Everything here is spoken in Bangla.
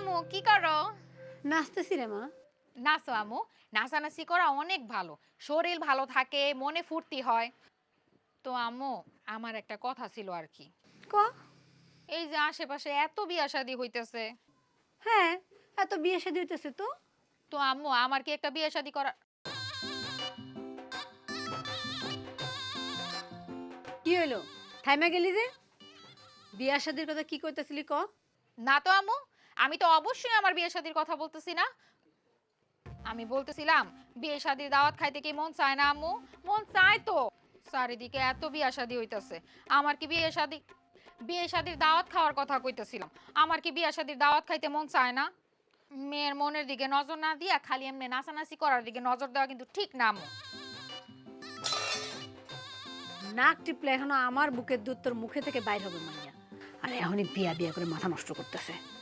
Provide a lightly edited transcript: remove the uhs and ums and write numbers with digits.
আম্মু কি করো? নাচতেছি রে মা। নাচো আম্মু। নাচানাচি করা অনেক ভালো। শরীর ভালো থাকে, মনে ফুর্তি হয়। তো আম্মু, আমার একটা কথা ছিল আর কি। ক। এই যে আশেপাশে এত বিয়া শাদী হইতেছে, হ্যাঁ, এত বিয়ে শাদী হইতেছে তো। তো আম্মু আমার কি একটা বিয়ে শাদী করা? কি হইলো? থাইমা গেলি যে? বিয়া শাদীর কথা কি কইতাছিলি ক? না তো আম্মু, আমি তো অবশ্যই আমার বিয়ে শাদীর কথা বলতেছি না। আমি বলতেছিলাম বিয়ে শাদীর দাওয়াত খাইতে কি মন চায় না আম্মু? মন চায় তো। চারিদিকে এত বিয়া শাদী হইতাছে। আমার কি বিয়ে শাদীর দাওয়াত খাওয়ার কথা কইতেছিলাম। আমার কি বিয়ে শাদীর দাওয়াত খাইতে মন চায় না? মেয়ের মনের দিকে নজর না দিয়া খালি এমনি নাচানাচি করার দিকে নজর দেওয়া কিন্তু ঠিক না আম্মু। নাক টিপলে এখনো আমার বুকের দুধ তোর মুখে থেকে বাইর হবে মাইয়া। আর এখনই বিয়া বিয়া করে মাথা নষ্ট করতেছে।